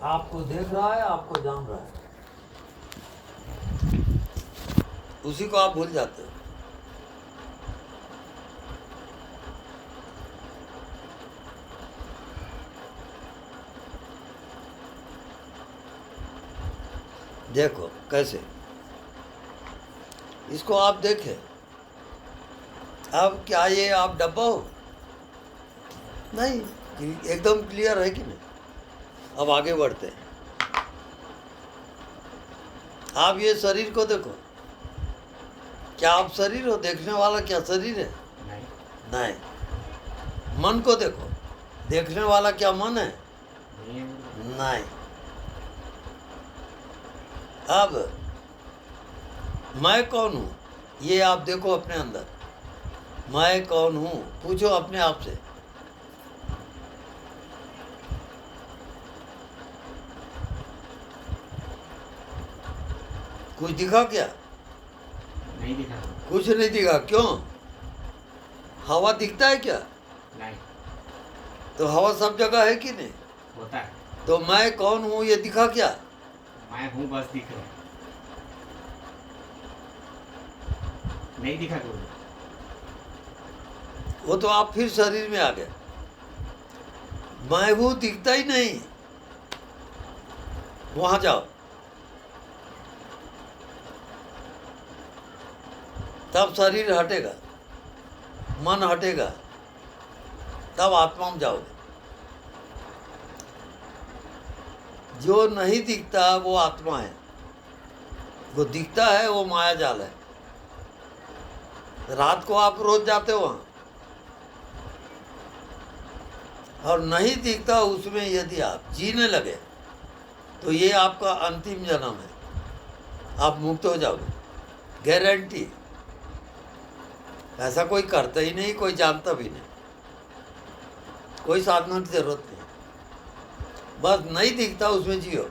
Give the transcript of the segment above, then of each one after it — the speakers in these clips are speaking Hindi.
आपको देख रहा है, आपको जान रहा है, उसी को आप भूल जाते हो। देखो कैसे इसको आप देखें। अब क्या ये आप डब्बा हो? नहीं, एकदम क्लियर है कि नहीं। अब आगे बढ़ते हैं। आप ये शरीर को देखो, क्या आप शरीर हो? देखने वाला क्या शरीर है? नहीं। मन को देखो, देखने वाला क्या मन है? नहीं। अब मैं कौन हूँ ये आप देखो अपने अंदर। मैं कौन हूँ पूछो अपने आप से। कुछ दिखा क्या? नहीं दिखा। कुछ नहीं दिखा। क्यों? हवा दिखता है क्या? नहीं। तो हवा सब जगह है कि नहीं? होता है। तो मैं कौन हूँ ये दिखा क्या? मैं हूँ बस दिख रहा है। नहीं दिखा कोई। वो तो आप फिर शरीर में आ गए। मैं हूँ दिखता ही नहीं। वहां जाओ, तब शरीर हटेगा, मन हटेगा, तब आत्मा में जाओगे। जो नहीं दिखता वो आत्मा है, वो दिखता है वो माया जाल है। रात को आप रोज जाते हो वहां, और नहीं दिखता उसमें यदि आप जीने लगे तो ये आपका अंतिम जन्म है। आप मुक्त हो जाओगे, गारंटी। ऐसा कोई करता ही नहीं, कोई जानता भी नहीं, कोई साधना की जरूरत नहीं। बस नहीं दिखता उसमें जियो,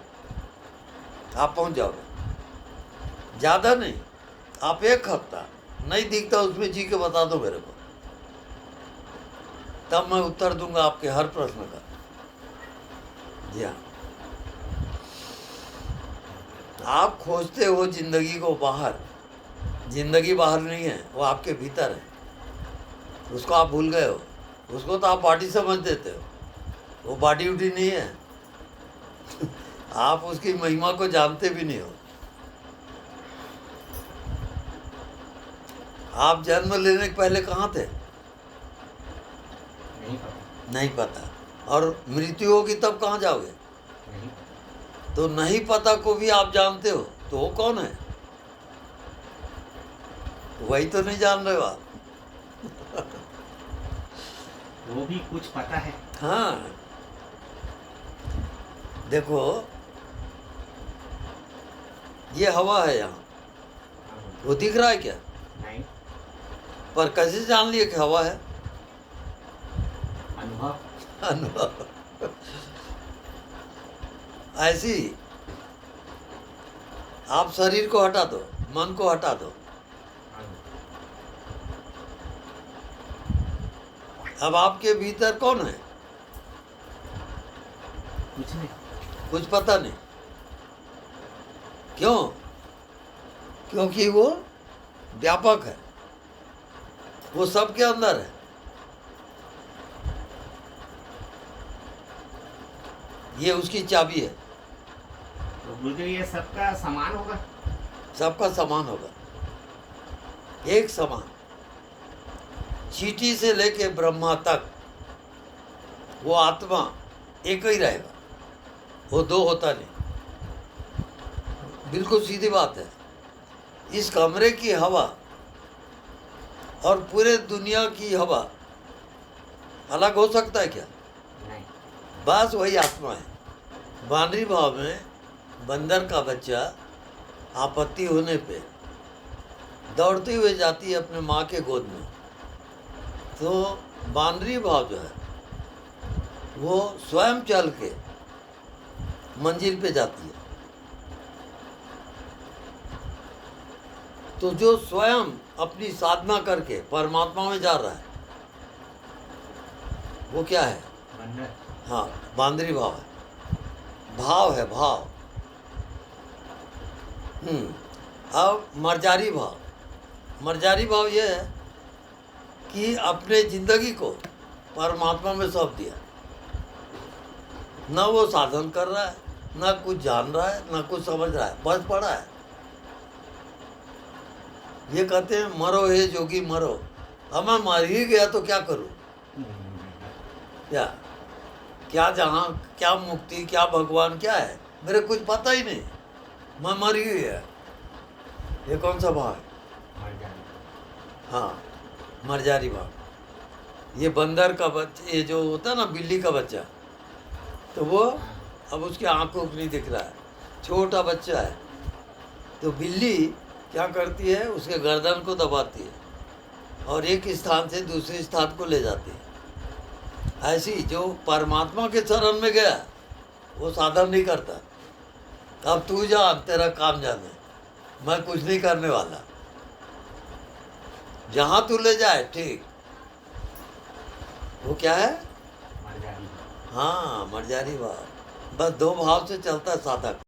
आप पहुंच जाओगे। ज़्यादा नहीं, आप एक हफ्ता नहीं दिखता उसमें जी के बता दो मेरे को, तब मैं उत्तर दूंगा आपके हर प्रश्न का। जी हाँ, आप खोजते हो जिंदगी को बाहर। जिंदगी बाहर नहीं है, वो आपके भीतर है। उसको आप भूल गए हो। उसको तो आप बॉडी समझ देते हो, वो बॉडी उडी नहीं है। आप उसकी महिमा को जानते भी नहीं हो। आप जन्म लेने के पहले कहाँ थे? नहीं पता। नहीं पता। और मृत्यु होगी तब कहाँ जाओगे? नहीं पता। तो नहीं पता को भी आप जानते हो, तो वो कौन है? वही तो नहीं जान रहे हो आप। वो भी कुछ पता है। हाँ, देखो ये हवा है यहाँ, वो दिख रहा है क्या? नहीं। पर कैसे जान लिए कि हवा है? अनुभव। अनुभव। ऐसी आप शरीर को हटा दो, मन को हटा दो, अब आपके भीतर कौन है? कुछ नहीं। कुछ पता नहीं। क्यों? क्योंकि वो व्यापक है, वो सबके अंदर है। ये उसकी चाबी है। तो गुरुदेव ये सबका समान होगा? सबका समान होगा, एक समान। चींटी से लेके ब्रह्मा तक वो आत्मा एक ही रहेगा, वो दो होता नहीं। बिल्कुल सीधी बात है। इस कमरे की हवा और पूरे दुनिया की हवा अलग हो सकता है क्या? नहीं। बस वही आत्मा है। बानरी भाव में बंदर का बच्चा आपत्ति होने पे दौड़ते हुए जाती है अपने माँ के गोद में, तो बानरी भाव जो है वो स्वयं चल के मंजिल पे जाती है। तो जो स्वयं अपनी साधना करके परमात्मा में जा रहा है वो क्या है? बंदर। हाँ, बांदरी भाव है। भाव है, भाव। अब मर्जारी भाव, मर्जारी भाव ये है कि अपने जिंदगी को परमात्मा में सौंप दिया। ना वो साधन कर रहा है, ना कुछ जान रहा है, ना कुछ समझ रहा है, बस पड़ा है। ये कहते हैं मरो हे जोगी मरो। अब मैं मर ही गया तो क्या करूं? क्या क्या जहाँ, क्या मुक्ति, क्या भगवान, क्या है? मेरे कुछ पता ही नहीं, मैं मर ही गया। ये कौन सा भाव है? हाँ, मर्जारी भाव। ये बंदर का बच्चा, ये जो होता है ना बिल्ली का बच्चा, तो वो अब उसकी आंखों को नहीं दिख रहा है, छोटा बच्चा है, तो बिल्ली क्या करती है, उसके गर्दन को दबाती है और एक स्थान से दूसरे स्थान को ले जाती है। ऐसी जो परमात्मा के चरण में गया वो साधन नहीं करता। अब तू जान, तेरा काम जाने, मैं कुछ नहीं करने वाला। जहाँ तू ले जाए ठीक। वो क्या है? हाँ, मर्जारी भाव। बस दो भाव से चलता है साधक।